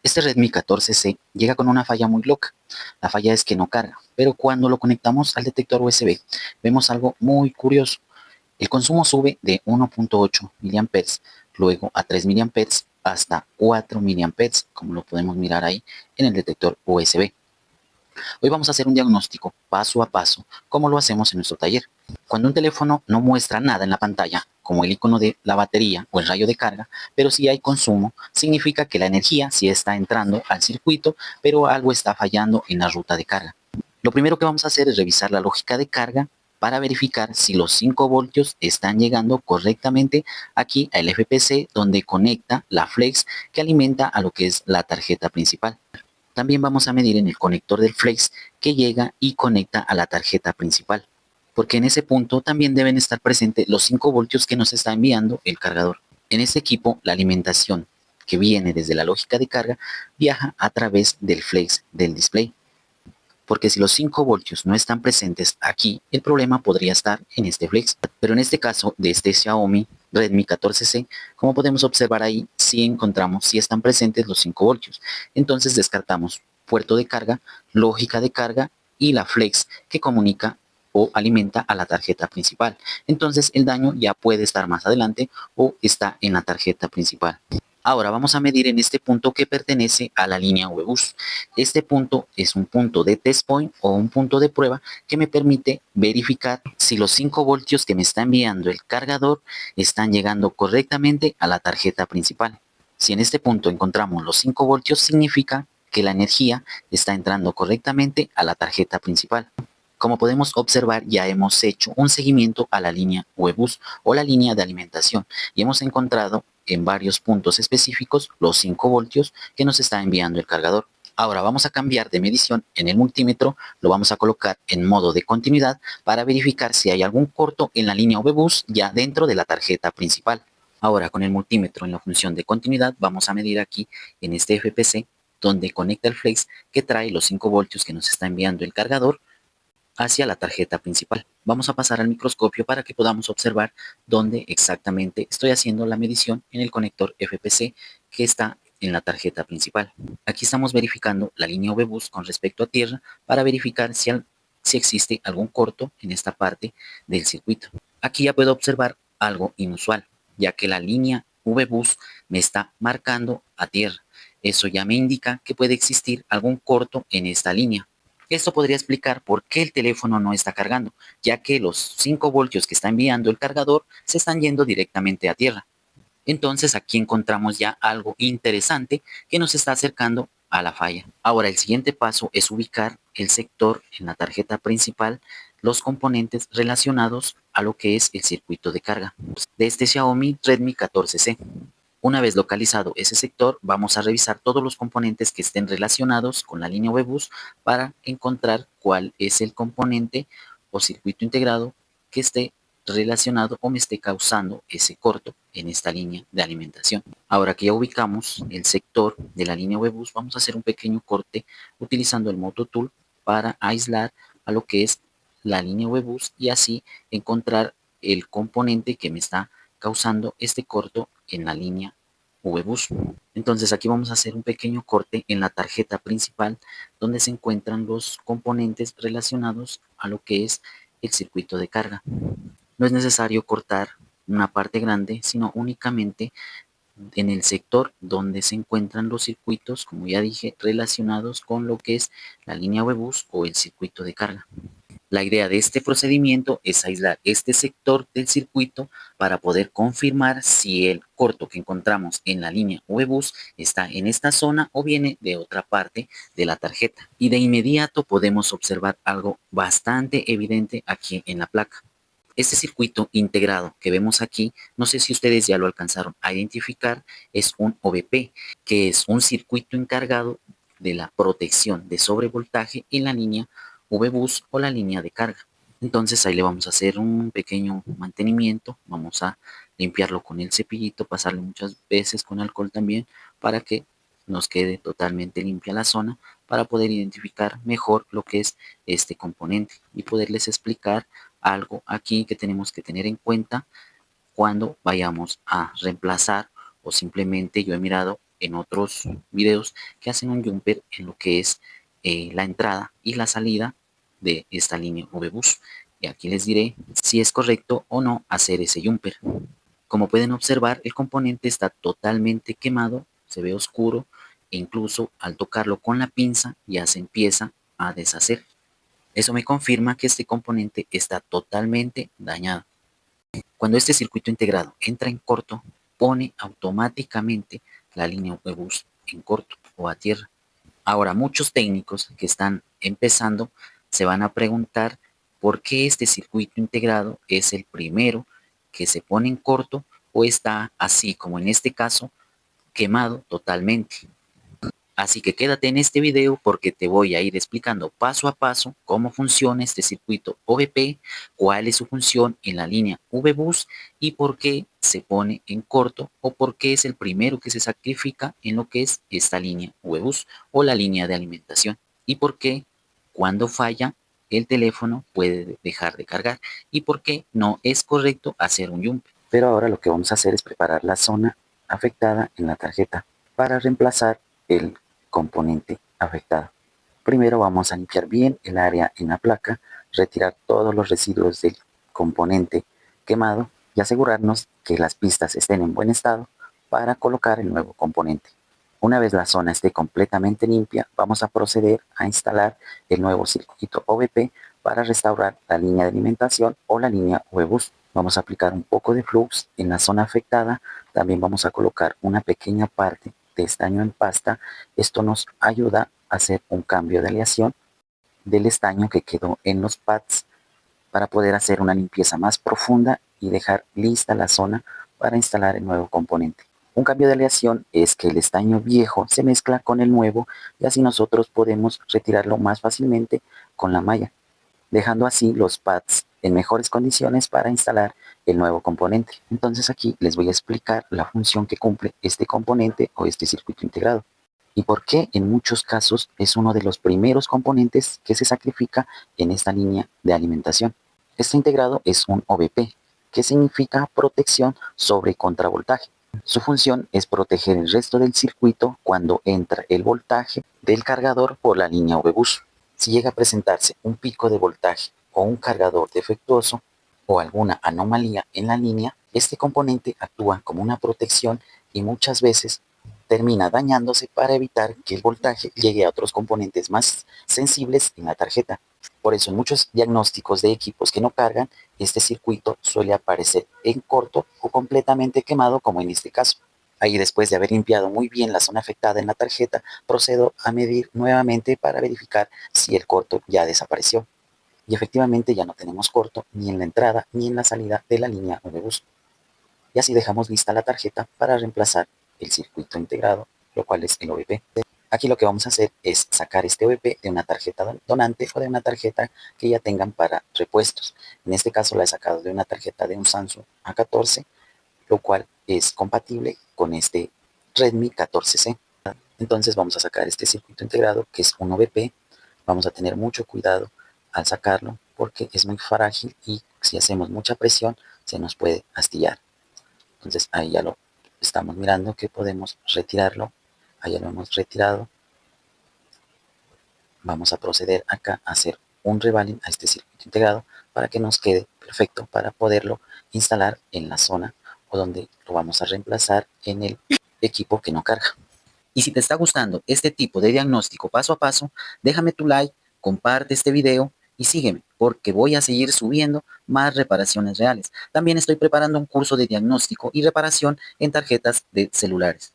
Este Redmi 14C llega con una falla muy loca. La falla es que no carga, pero cuando lo conectamos al detector USB vemos algo muy curioso. El consumo sube de 1.8 mA, luego a 3 mA hasta 4 mA, como lo podemos mirar ahí en el detector USB. Hoy vamos a hacer un diagnóstico paso a paso, como lo hacemos en nuestro taller. Cuando un teléfono no muestra nada en la pantalla, como el icono de la batería o el rayo de carga, pero sí hay consumo, significa que la energía sí está entrando al circuito, pero algo está fallando en la ruta de carga. Lo primero que vamos a hacer es revisar la lógica de carga para verificar si los 5 voltios están llegando correctamente aquí al FPC donde conecta la flex que alimenta a lo que es la tarjeta principal. También vamos a medir en el conector del flex que llega y conecta a la tarjeta principal, porque en ese punto también deben estar presentes los 5 voltios que nos está enviando el cargador. En este equipo, la alimentación que viene desde la lógica de carga viaja a través del flex del display, porque si los 5 voltios no están presentes aquí, el problema podría estar en este flex. Pero en este caso, de este Xiaomi Redmi 14C, como podemos observar ahí, sí encontramos, sí están presentes los 5 voltios. Entonces descartamos puerto de carga, lógica de carga y la flex que comunica o alimenta a la tarjeta principal. Entonces el daño ya puede estar más adelante o está en la tarjeta principal. Ahora vamos a medir en este punto que pertenece a la línea Webus. Este punto es un punto de test point o un punto de prueba que me permite verificar si los 5 voltios que me está enviando el cargador están llegando correctamente a la tarjeta principal. Si en este punto encontramos los 5 voltios, significa que la energía está entrando correctamente a la tarjeta principal. Como podemos observar, ya hemos hecho un seguimiento a la línea Webus o la línea de alimentación y hemos encontrado en varios puntos específicos los 5 voltios que nos está enviando el cargador. Ahora vamos a cambiar de medición en el multímetro, lo vamos a colocar en modo de continuidad para verificar si hay algún corto en la línea VBus ya dentro de la tarjeta principal. Ahora con el multímetro en la función de continuidad vamos a medir aquí en este FPC donde conecta el flex que trae los 5 voltios que nos está enviando el cargador hacia la tarjeta principal. Vamos a pasar al microscopio para que podamos observar dónde exactamente estoy haciendo la medición en el conector FPC que está en la tarjeta principal. Aquí estamos verificando la línea VBus con respecto a tierra para verificar si existe algún corto en esta parte del circuito. Aquí ya puedo observar algo inusual, ya que la línea VBus me está marcando a tierra. Eso ya me indica que puede existir algún corto en esta línea. Esto podría explicar por qué el teléfono no está cargando, ya que los 5 voltios que está enviando el cargador se están yendo directamente a tierra. Entonces aquí encontramos ya algo interesante que nos está acercando a la falla. Ahora el siguiente paso es ubicar el sector en la tarjeta principal, los componentes relacionados a lo que es el circuito de carga de este Xiaomi Redmi 14C. Una vez localizado ese sector, vamos a revisar todos los componentes que estén relacionados con la línea Webus para encontrar cuál es el componente o circuito integrado que esté relacionado o me esté causando ese corto en esta línea de alimentación. Ahora que ya ubicamos el sector de la línea Webus, vamos a hacer un pequeño corte utilizando el Moto Tool para aislar a lo que es la línea Webus y así encontrar el componente que me está causando este corto en la línea VBus. Entonces aquí vamos a hacer un pequeño corte en la tarjeta principal donde se encuentran los componentes relacionados a lo que es el circuito de carga. No es necesario cortar una parte grande, sino únicamente en el sector donde se encuentran los circuitos, como ya dije, relacionados con lo que es la línea VBus o el circuito de carga. La idea de este procedimiento es aislar este sector del circuito para poder confirmar si el corto que encontramos en la línea VBus está en esta zona o viene de otra parte de la tarjeta. Y de inmediato podemos observar algo bastante evidente aquí en la placa. Este circuito integrado que vemos aquí, no sé si ustedes ya lo alcanzaron a identificar, es un OVP, que es un circuito encargado de la protección de sobrevoltaje en la línea VBus o la línea de carga. Entonces ahí le vamos a hacer un pequeño mantenimiento, vamos a limpiarlo con el cepillito, pasarle muchas veces con alcohol también para que nos quede totalmente limpia la zona para poder identificar mejor lo que es este componente y poderles explicar algo aquí que tenemos que tener en cuenta cuando vayamos a reemplazar o simplemente yo he mirado en otros videos que hacen un jumper en lo que es la entrada y la salida de esta línea VBus. Y aquí les diré si es correcto o no hacer ese jumper. Como pueden observar, el componente está totalmente quemado, se ve oscuro e incluso al tocarlo con la pinza ya se empieza a deshacer. Eso me confirma que este componente está totalmente dañado. Cuando este circuito integrado entra en corto, pone automáticamente la línea VBus en corto o a tierra. Ahora, muchos técnicos que están empezando se van a preguntar por qué este circuito integrado es el primero que se pone en corto o está así como en este caso quemado totalmente. Así que quédate en este video porque te voy a ir explicando paso a paso cómo funciona este circuito OVP, cuál es su función en la línea VBus y por qué se pone en corto o por qué es el primero que se sacrifica en lo que es esta línea VBus o la línea de alimentación y por qué cuando falla el teléfono puede dejar de cargar y por qué no es correcto hacer un jump. Pero ahora lo que vamos a hacer es preparar la zona afectada en la tarjeta para reemplazar el componente afectado. Primero vamos a limpiar bien el área en la placa, retirar todos los residuos del componente quemado y asegurarnos que las pistas estén en buen estado para colocar el nuevo componente. Una vez la zona esté completamente limpia, vamos a proceder a instalar el nuevo circuito OVP para restaurar la línea de alimentación o la línea VBus. Vamos a aplicar un poco de flux en la zona afectada. También vamos a colocar una pequeña parte de estaño en pasta. Esto nos ayuda a hacer un cambio de aleación del estaño que quedó en los pads para poder hacer una limpieza más profunda y dejar lista la zona para instalar el nuevo componente. Un cambio de aleación es que el estaño viejo se mezcla con el nuevo y así nosotros podemos retirarlo más fácilmente con la malla, dejando así los pads en mejores condiciones para instalar el nuevo componente. Entonces aquí les voy a explicar la función que cumple este componente o este circuito integrado y por qué en muchos casos es uno de los primeros componentes que se sacrifica en esta línea de alimentación. Este integrado es un OVP, que significa protección sobre contravoltaje. Su función es proteger el resto del circuito cuando entra el voltaje del cargador por la línea VBus. Si llega a presentarse un pico de voltaje o un cargador defectuoso o alguna anomalía en la línea, este componente actúa como una protección y muchas veces termina dañándose para evitar que el voltaje llegue a otros componentes más sensibles en la tarjeta. Por eso en muchos diagnósticos de equipos que no cargan, este circuito suele aparecer en corto o completamente quemado como en este caso. Ahí después de haber limpiado muy bien la zona afectada en la tarjeta, procedo a medir nuevamente para verificar si el corto ya desapareció. Y efectivamente ya no tenemos corto ni en la entrada ni en la salida de la línea VBus. Y así dejamos lista la tarjeta para reemplazar el circuito integrado, lo cual es el OVP. Aquí lo que vamos a hacer es sacar este OVP de una tarjeta donante o de una tarjeta que ya tengan para repuestos. En este caso la he sacado de una tarjeta de un Samsung A14, lo cual es compatible con este Redmi 14C. Entonces vamos a sacar este circuito integrado que es un OVP. Vamos a tener mucho cuidado al sacarlo porque es muy frágil y si hacemos mucha presión se nos puede astillar. Entonces ahí ya lo estamos mirando que podemos retirarlo. Ahí ya lo hemos retirado. Vamos a proceder acá a hacer un revaling a este circuito integrado para que nos quede perfecto para poderlo instalar en la zona o donde lo vamos a reemplazar en el equipo que no carga. Y si te está gustando este tipo de diagnóstico paso a paso, déjame tu like, comparte este video y sígueme porque voy a seguir subiendo más reparaciones reales. También estoy preparando un curso de diagnóstico y reparación en tarjetas de celulares.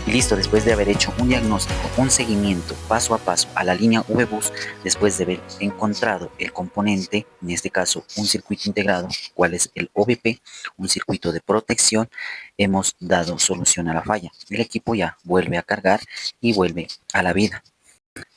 Y listo, después de haber hecho un diagnóstico, un seguimiento paso a paso a la línea VBus, después de haber encontrado el componente, en este caso un circuito integrado, cuál es el OVP, un circuito de protección, hemos dado solución a la falla. El equipo ya vuelve a cargar y vuelve a la vida.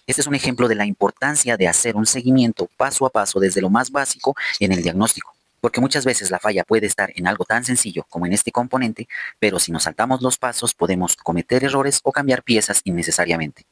Este es un ejemplo de la importancia de hacer un seguimiento paso a paso desde lo más básico en el diagnóstico. Porque muchas veces la falla puede estar en algo tan sencillo como en este componente, pero si nos saltamos los pasos podemos cometer errores o cambiar piezas innecesariamente.